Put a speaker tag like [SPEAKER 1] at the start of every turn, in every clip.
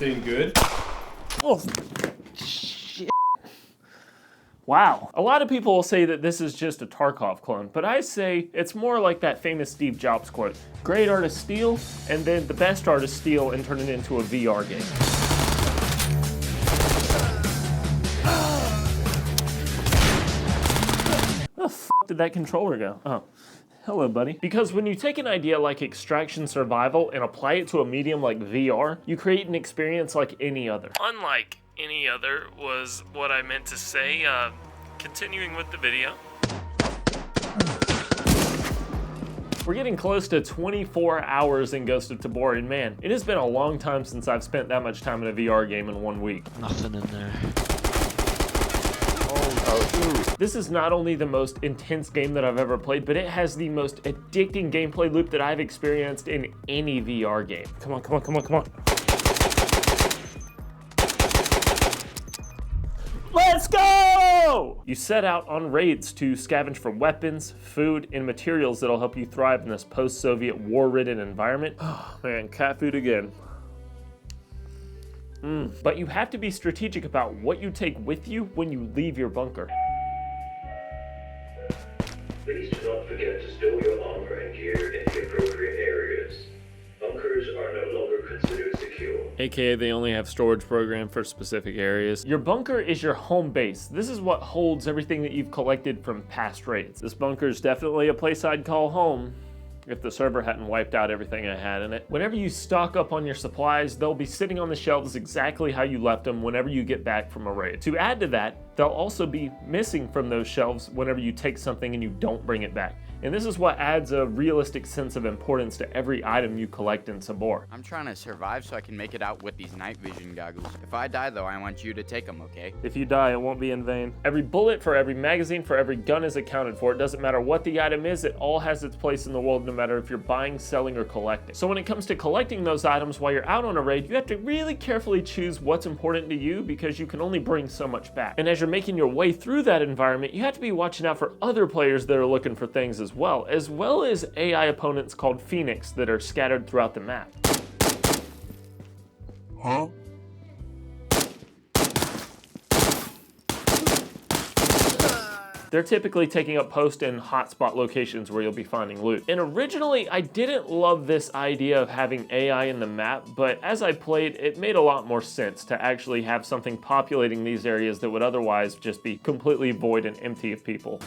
[SPEAKER 1] Anything good?
[SPEAKER 2] Oh, shit. Wow. A lot of people will say that this is just a Tarkov clone, but I say it's more like that famous Steve Jobs quote. Great artists steal, and then the best artists steal and turn it into a VR game. Where the f did that controller go? Oh. Hello, buddy. Because when you take an idea like extraction survival and apply it to a medium like VR, you create an experience like any other. Unlike any other was what I meant to say. Continuing with the video. We're getting close to 24 hours in Ghost of Tabor, and man, it has been a long time since I've spent that much time in a VR game in 1 week.
[SPEAKER 3] Nothing in there.
[SPEAKER 2] This is not only the most intense game that I've ever played, but it has the most addicting gameplay loop that I've experienced in any VR game. Come on, come on, come on, come on. Let's go! You set out on raids to scavenge for weapons, food, and materials that'll help you thrive in this post-Soviet war-ridden environment. Oh man, cat food again. But you have to be strategic about what you take with you when you leave your bunker.
[SPEAKER 4] Please do not forget to store your armor and gear in the appropriate areas. Bunkers are no longer considered secure.
[SPEAKER 2] AKA they only have storage program for specific areas. Your bunker is your home base. This is what holds everything that you've collected from past raids. This bunker is definitely a place I'd call home if the server hadn't wiped out everything I had in it. Whenever you stock up on your supplies, they'll be sitting on the shelves exactly how you left them whenever you get back from a raid. To add to that, they'll also be missing from those shelves whenever you take something and you don't bring it back. And this is what adds a realistic sense of importance to every item you collect in Tabor.
[SPEAKER 5] I'm trying to survive so I can make it out with these night vision goggles. If I die though, I want you to take them, okay?
[SPEAKER 2] If you die, it won't be in vain. Every bullet for every magazine for every gun is accounted for. It doesn't matter what the item is, it all has its place in the world no matter if you're buying, selling, or collecting. So when it comes to collecting those items while you're out on a raid, you have to really carefully choose what's important to you because you can only bring so much back. And as you're making your way through that environment, you have to be watching out for other players that are looking for things as well as AI opponents called Phoenix that are scattered throughout the map. Huh? They're typically taking up post and hotspot locations where you'll be finding loot. And originally, I didn't love this idea of having AI in the map, but as I played, it made a lot more sense to actually have something populating these areas that would otherwise just be completely void and empty of people.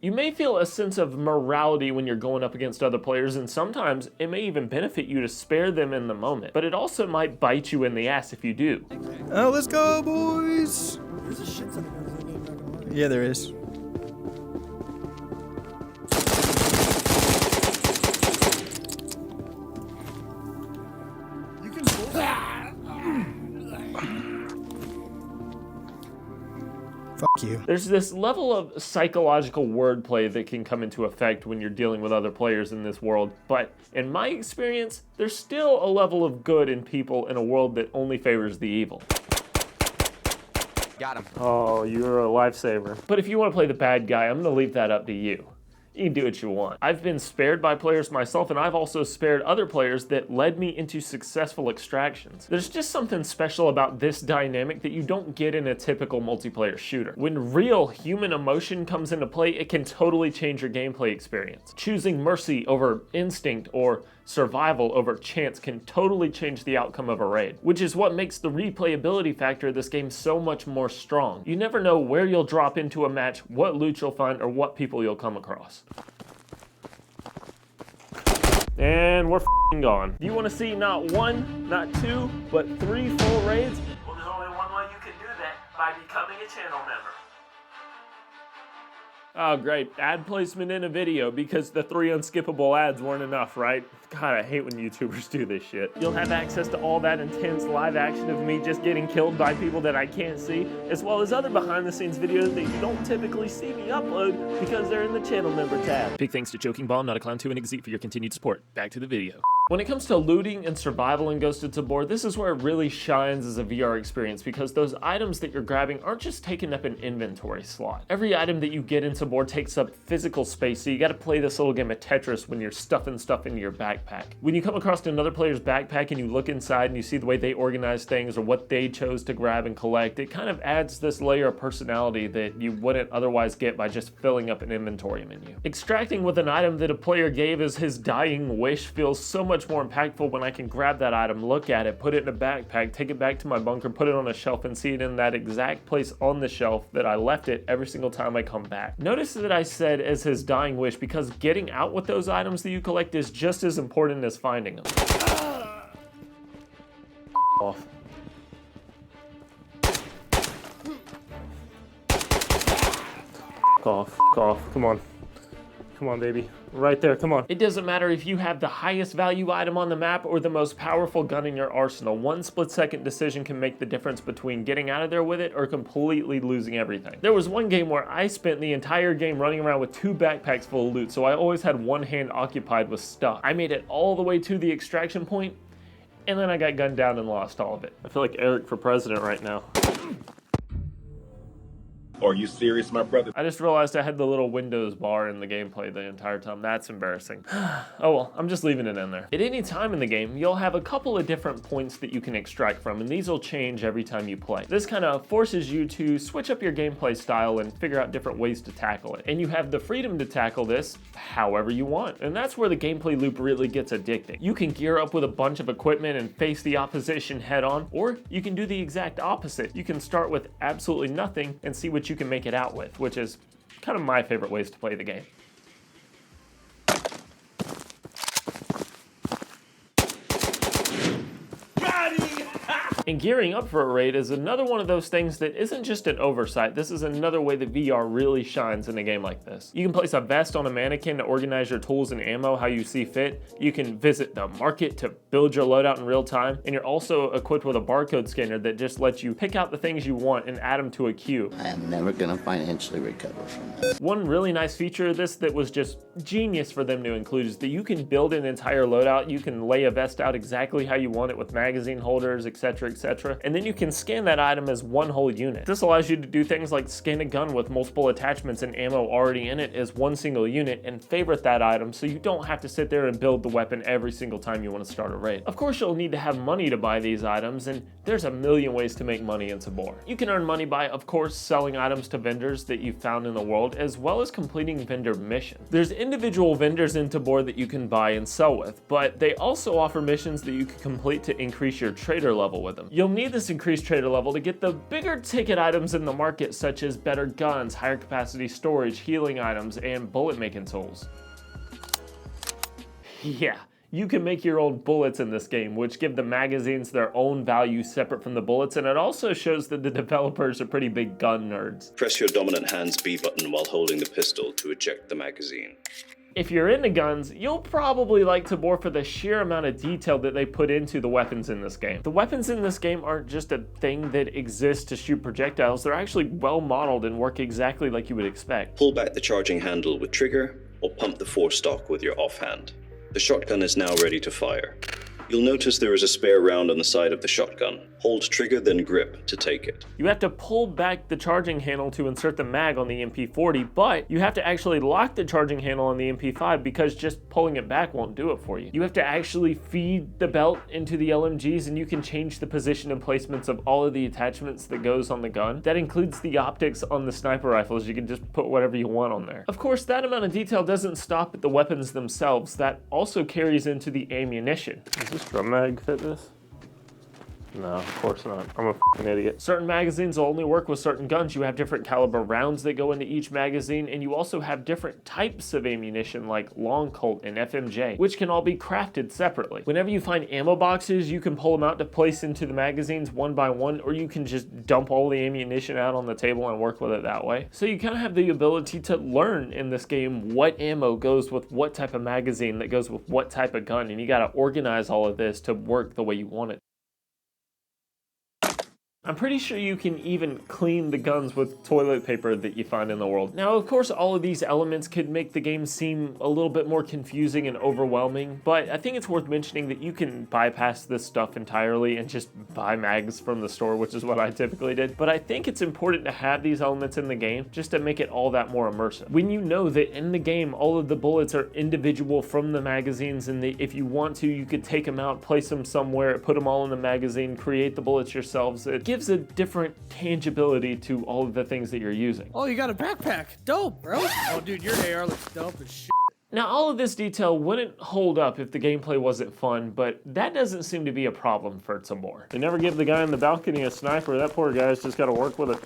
[SPEAKER 2] You may feel a sense of morality when you're going up against other players, and sometimes it may even benefit you to spare them in the moment, but it also might bite you in the ass if you do.
[SPEAKER 6] Oh, let's go, boys!
[SPEAKER 7] There's a shit ton of guns.
[SPEAKER 6] Yeah, there is.
[SPEAKER 7] You can go.
[SPEAKER 6] Fuck you.
[SPEAKER 2] There's this level of psychological wordplay that can come into effect when you're dealing with other players in this world, but in my experience, there's still a level of good in people in a world that only favors the evil.
[SPEAKER 5] Got him.
[SPEAKER 2] Oh, you're a lifesaver. But if you want to play the bad guy, I'm gonna leave that up to you. You can do what you want. I've been spared by players myself, and I've also spared other players that led me into successful extractions. There's just something special about this dynamic that you don't get in a typical multiplayer shooter. When real human emotion comes into play, it can totally change your gameplay experience. Choosing mercy over instinct or survival over chance can totally change the outcome of a raid, which is what makes the replayability factor of this game so much more strong. You never know where you'll drop into a match, what loot you'll find, or what people you'll come across. And we're f***ing gone. Do you want to see not one, not two, but 3 full raids? Well, there's only one way you can do that, by becoming a channel member. Oh, great. Ad placement in a video because the 3 unskippable ads weren't enough, right? God, I hate when YouTubers do this shit. You'll have access to all that intense live action of me just getting killed by people that I can't see, as well as other behind the scenes videos that you don't typically see me upload because they're in the channel member tab. Big thanks to Joking Ball, Not a Clown 2, and Exit for your continued support. Back to the video. When it comes to looting and survival in Ghost of Tabor, this is where it really shines as a VR experience because those items that you're grabbing aren't just taking up an inventory slot. Every item that you get in Tabor takes up physical space, so you gotta play this little game of Tetris when you're stuffing stuff into your backpack. When you come across another player's backpack and you look inside and you see the way they organize things or what they chose to grab and collect, it kind of adds this layer of personality that you wouldn't otherwise get by just filling up an inventory menu. Extracting with an item that a player gave as his dying wish feels so much more impactful when I can grab that item, look at it, put it in a backpack, take it back to my bunker, put it on a shelf, and see it in that exact place on the shelf that I left it every single time I come back. Notice that I said as his dying wish because getting out with those items that you collect is just as important as finding them. Off. Off. Come on. Come on, baby. Right there, come on. It doesn't matter if you have the highest value item on the map or the most powerful gun in your arsenal. One split-second decision can make the difference between getting out of there with it or completely losing everything. There was one game where I spent the entire game running around with 2 backpacks full of loot, so I always had one hand occupied with stuff. I made it all the way to the extraction point, and then I got gunned down and lost all of it. I feel like Eric for president right now.
[SPEAKER 1] Are you serious, my brother?
[SPEAKER 2] I just realized I had the little Windows bar in the gameplay the entire time. That's embarrassing. Oh well, I'm just leaving it in there. At any time in the game, you'll have a couple of different points that you can extract from, and these will change every time you play. This kind of forces you to switch up your gameplay style and figure out different ways to tackle it. And you have the freedom to tackle this however you want. And that's where the gameplay loop really gets addicting. You can gear up with a bunch of equipment and face the opposition head on, or you can do the exact opposite. You can start with absolutely nothing and see what you can make it out with, which is kind of my favorite ways to play the game. And gearing up for a raid is another one of those things that isn't just an oversight. This is another way that VR really shines in a game like this. You can place a vest on a mannequin to organize your tools and ammo how you see fit. You can visit the market to build your loadout in real time. And you're also equipped with a barcode scanner that just lets you pick out the things you want and add them to a queue.
[SPEAKER 3] I am never gonna financially recover from this.
[SPEAKER 2] One really nice feature of this that was just genius for them to include is that you can build an entire loadout. You can lay a vest out exactly how you want it with magazine holders, etc., and then you can scan that item as one whole unit. This allows you to do things like scan a gun with multiple attachments and ammo already in it as one single unit and favorite that item so you don't have to sit there and build the weapon every single time you want to start a raid. Of course, you'll need to have money to buy these items, and there's a million ways to make money in Tabor. You can earn money by, of course, selling items to vendors that you've found in the world, as well as completing vendor missions. There's individual vendors in Tabor that you can buy and sell with, but they also offer missions that you can complete to increase your trader level with them. You'll need this increased trader level to get the bigger ticket items in the market, such as better guns, higher capacity storage, healing items, and bullet making tools. Yeah, you can make your own bullets in this game, which give the magazines their own value separate from the bullets, and it also shows that the developers are pretty big gun nerds.
[SPEAKER 4] Press your dominant hand's B button while holding the pistol to eject the magazine.
[SPEAKER 2] If you're into guns, you'll probably like Tabor for the sheer amount of detail that they put into the weapons in this game. The weapons in this game aren't just a thing that exists to shoot projectiles, they're actually well modeled and work exactly like you would expect.
[SPEAKER 4] Pull back the charging handle with trigger, or pump the forestock with your offhand. The shotgun is now ready to fire. You'll notice there is a spare round on the side of the shotgun. Hold trigger, then grip to take it.
[SPEAKER 2] You have to pull back the charging handle to insert the mag on the MP40, but you have to actually lock the charging handle on the MP5 because just pulling it back won't do it for you. You have to actually feed the belt into the LMGs, and you can change the position and placements of all of the attachments that goes on the gun. That includes the optics on the sniper rifles. You can just put whatever you want on there. Of course, that amount of detail doesn't stop at the weapons themselves. That also carries into the ammunition. Does this drum mag fit this? No, of course not. I'm a f***ing idiot. Certain magazines will only work with certain guns. You have different caliber rounds that go into each magazine, and you also have different types of ammunition like Long Colt and FMJ, which can all be crafted separately. Whenever you find ammo boxes, you can pull them out to place into the magazines one by one, or you can just dump all the ammunition out on the table and work with it that way. So you kind of have the ability to learn in this game what ammo goes with what type of magazine that goes with what type of gun, and you got to organize all of this to work the way you want it. I'm pretty sure you can even clean the guns with toilet paper that you find in the world. Now, of course, all of these elements could make the game seem a little bit more confusing and overwhelming, but I think it's worth mentioning that you can bypass this stuff entirely and just buy mags from the store, which is what I typically did. But I think it's important to have these elements in the game just to make it all that more immersive. When you know that in the game, all of the bullets are individual from the magazines, and if you want to, you could take them out, place them somewhere, put them all in the magazine, create the bullets yourselves. It gives a different tangibility to all of the things that you're using.
[SPEAKER 6] Oh, you got a backpack. Dope, bro. Oh, dude, your AR looks dope as shit.
[SPEAKER 2] Now, all of this detail wouldn't hold up if the gameplay wasn't fun, but that doesn't seem to be a problem for Tabor. They never give the guy in the balcony a sniper. That poor guy's just got to work with a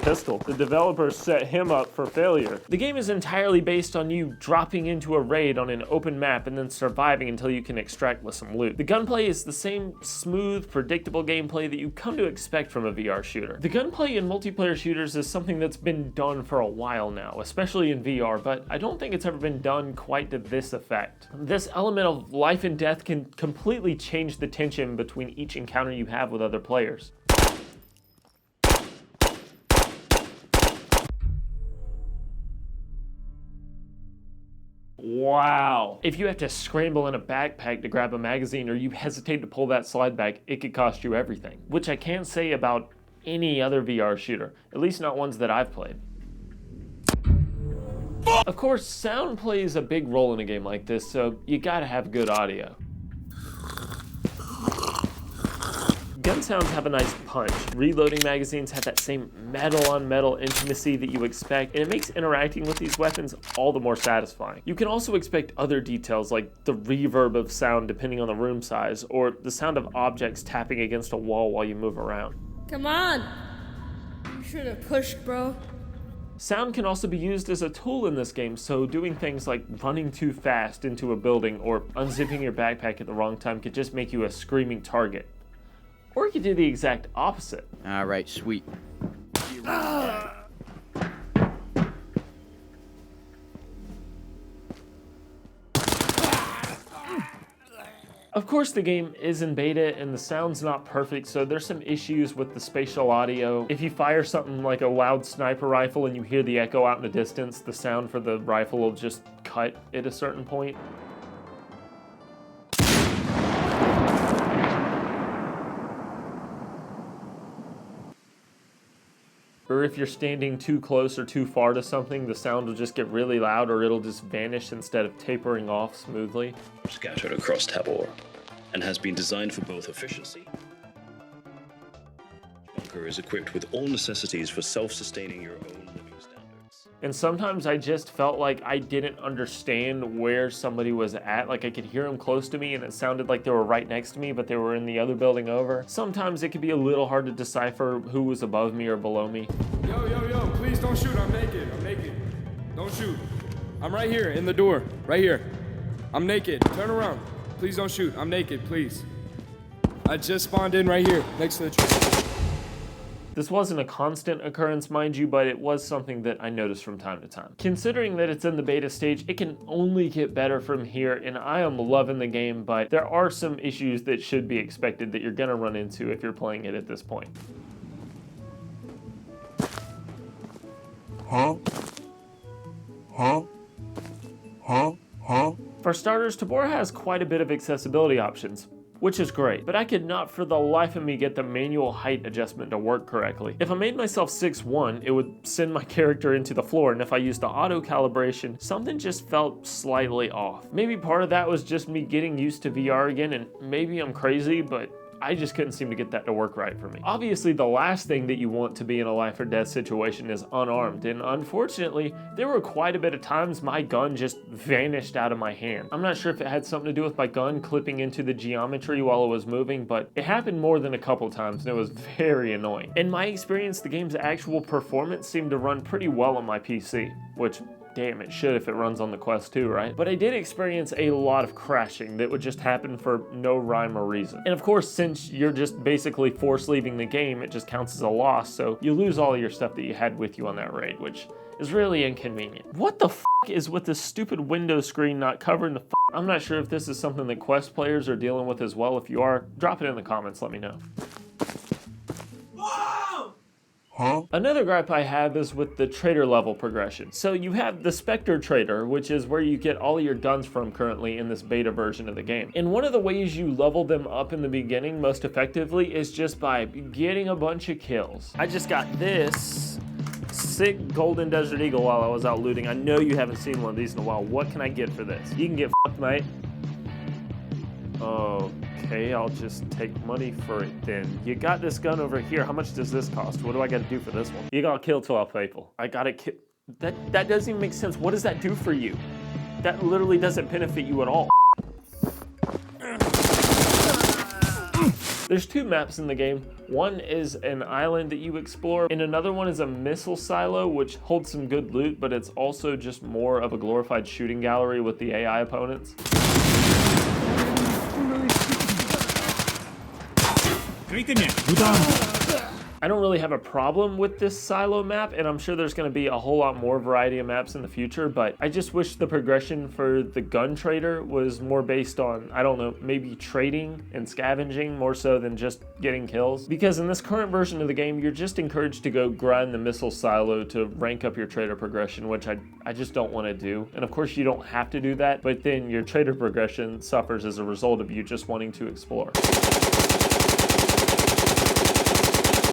[SPEAKER 2] pistol. The developers set him up for failure. The game is entirely based on you dropping into a raid on an open map and then surviving until you can extract with some loot. The gunplay is the same smooth, predictable gameplay that you come to expect from a VR shooter. The gunplay in multiplayer shooters is something that's been done for a while now, especially in VR, but I don't think it's ever been done quite to this effect. This element of life and death can completely change the tension between each encounter you have with other players. Wow. If you have to scramble in a backpack to grab a magazine or you hesitate to pull that slide back, it could cost you everything, which I can't say about any other VR shooter, at least not ones that I've played. Of course, sound plays a big role in a game like this, so you gotta have good audio. Gun sounds have a nice punch. Reloading magazines have that same metal-on-metal intimacy that you expect, and it makes interacting with these weapons all the more satisfying. You can also expect other details like the reverb of sound depending on the room size, or the sound of objects tapping against a wall while you move around.
[SPEAKER 7] Come on. You should have pushed, bro.
[SPEAKER 2] Sound can also be used as a tool in this game, so doing things like running too fast into a building or unzipping your backpack at the wrong time could just make you a screaming target. Or you could do the exact opposite.
[SPEAKER 5] All right, sweet.
[SPEAKER 2] Of course, the game is in beta and the sound's not perfect, so there's some issues with the spatial audio. If you fire something like a loud sniper rifle and you hear the echo out in the distance, the sound for the rifle will just cut at a certain point. Or if you're standing too close or too far to something, the sound will just get really loud or it'll just vanish instead of tapering off smoothly.
[SPEAKER 4] Scattered across Tabor, and has been designed for both efficiency. Bunker is equipped with all necessities for self-sustaining your own living standards.
[SPEAKER 2] And sometimes I just felt like I didn't understand where somebody was at. Like I could hear them close to me and it sounded like they were right next to me, but they were in the other building over. Sometimes it could be a little hard to decipher who was above me or below me.
[SPEAKER 8] Yo, please don't shoot. I'm naked. Don't shoot. I'm right here in the door. Right here. I'm naked. Turn around. Please don't shoot. I'm naked, please. I just spawned in right here next to the tree.
[SPEAKER 2] This wasn't a constant occurrence, mind you, but it was something that I noticed from time to time. Considering that it's in the beta stage, it can only get better from here, and I am loving the game, but there are some issues that should be expected that you're gonna run into if you're playing it at this point. For starters, Tabor has quite a bit of accessibility options, which is great, but I could not for the life of me get the manual height adjustment to work correctly. If I made myself 6'1", it would send my character into the floor, and if I used the auto calibration, something just felt slightly off. Maybe part of that was just me getting used to VR again, and maybe I'm crazy, but I just couldn't seem to get that to work right for me. Obviously, the last thing that you want to be in a life or death situation is unarmed, and unfortunately, there were quite a bit of times my gun just vanished out of my hand. I'm not sure if it had something to do with my gun clipping into the geometry while it was moving, but it happened more than a couple times, and it was very annoying. In my experience, the game's actual performance seemed to run pretty well on my PC, which damn, it should if it runs on the Quest 2, right? But I did experience a lot of crashing that would just happen for no rhyme or reason. And of course, since you're just basically force leaving the game, it just counts as a loss, so you lose all your stuff that you had with you on that raid, which is really inconvenient. What the f*** is with this stupid window screen not covering the f***? I'm not sure if this is something that Quest players are dealing with as well. If you are, drop it in the comments, let me know. Another gripe I have is with the trader level progression. So you have the Spectre Trader, which is where you get all of your guns from currently in this beta version of the game. And one of the ways you level them up in the beginning most effectively is just by getting a bunch of kills. I just got this sick golden Desert Eagle while I was out looting. I know you haven't seen one of these in a while. What can I get for this? You can get fucked, mate. Okay, I'll just take money for it then. You got this gun over here. How much does this cost? What do I gotta do for this one? You gotta kill 12 people. I gotta kill. That doesn't even make sense. What does that do for you? That literally doesn't benefit you at all. There's two maps in the game. One is an island that you explore, and another one is a missile silo, which holds some good loot, but it's also just more of a glorified shooting gallery with the AI opponents. I don't really have a problem with this silo map, and I'm sure there's going to be a whole lot more variety of maps in the future, but I just wish the progression for the gun trader was more based on, I don't know, maybe trading and scavenging more so than just getting kills. Because in this current version of the game, you're just encouraged to go grind the missile silo to rank up your trader progression, which I just don't want to do. And of course you don't have to do that, but then your trader progression suffers as a result of you just wanting to explore.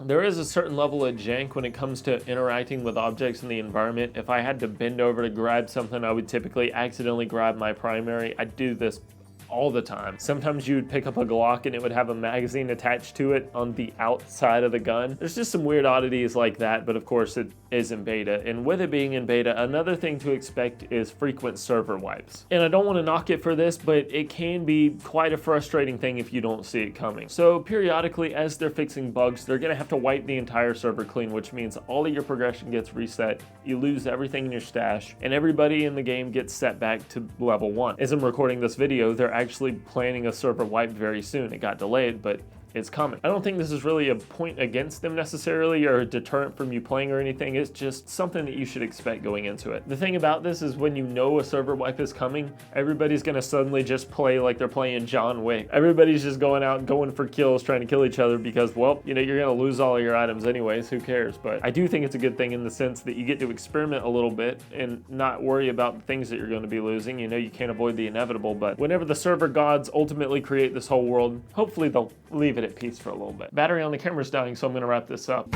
[SPEAKER 2] There is a certain level of jank when it comes to interacting with objects in the environment. If I had to bend over to grab something, I would typically accidentally grab my primary. I do this all the time. Sometimes you would pick up a Glock and it would have a magazine attached to it on the outside of the gun. There's just some weird oddities like that, but of course it is in beta. And with it being in beta, another thing to expect is frequent server wipes. And I don't want to knock it for this, but it can be quite a frustrating thing if you don't see it coming. So periodically, as they're fixing bugs, they're gonna have to wipe the entire server clean, which means all of your progression gets reset, you lose everything in your stash, and everybody in the game gets set back to level 1. As I'm recording this video, they're actually planning a server wipe very soon. It got delayed, but it's coming. I don't think this is really a point against them necessarily or a deterrent from you playing or anything. It's just something that you should expect going into it. The thing about this is when you know a server wipe is coming, everybody's gonna suddenly just play like they're playing John Wick. Everybody's just going out and going for kills, trying to kill each other because, well, you know, you're gonna lose all of your items anyways, who cares? But I do think it's a good thing in the sense that you get to experiment a little bit and not worry about the things that you're gonna be losing. You know, you can't avoid the inevitable, but whenever the server gods ultimately create this whole world, hopefully they'll leave it at peace for a little bit. Battery on the camera's dying, so I'm gonna wrap this up.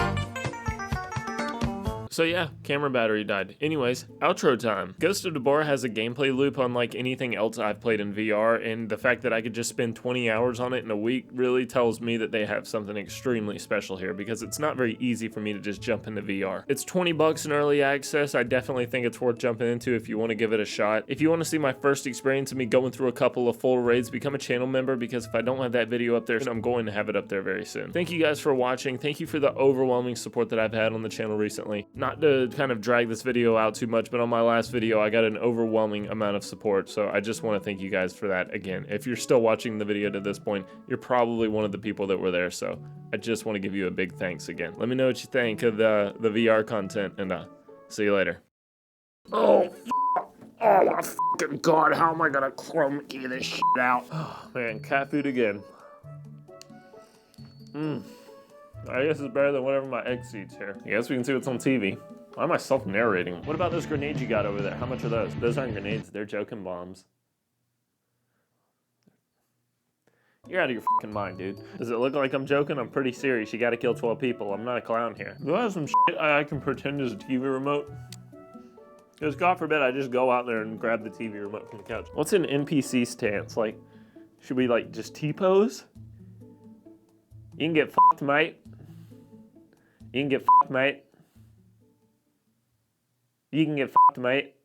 [SPEAKER 2] So yeah, camera battery died. Anyways, outro time. Ghost of Tabor has a gameplay loop unlike anything else I've played in VR, and the fact that I could just spend 20 hours on it in a week really tells me that they have something extremely special here, because it's not very easy for me to just jump into VR. It's $20 in early access. I definitely think it's worth jumping into if you want to give it a shot. If you want to see my first experience of me going through a couple of full raids, become a channel member, because if I don't have that video up there, I'm going to have it up there very soon. Thank you guys for watching. Thank you for the overwhelming support that I've had on the channel recently. Not to kind of drag this video out too much, but on my last video, I got an overwhelming amount of support, so I just want to thank you guys for that again. If you're still watching the video to this point, you're probably one of the people that were there, so I just want to give you a big thanks again. Let me know what you think of the VR content, and see you later. Oh my fucking god, how am I gonna chroma key this shit out? Oh man, cat food again. I guess it's better than whatever my ex eats here. I guess we can see what's on TV. Why am I self-narrating? What about those grenades you got over there? How much are those? Those aren't grenades, they're joking bombs. You're out of your fucking mind, dude. Does it look like I'm joking? I'm pretty serious. You gotta kill 12 people. I'm not a clown here. Do I have some shit I can pretend is a TV remote? Because God forbid I just go out there and grab the TV remote from the couch. What's an NPC stance? Like, should we like just T-pose? You can get fucked, mate. You can get fucked, mate. You can get fucked, mate.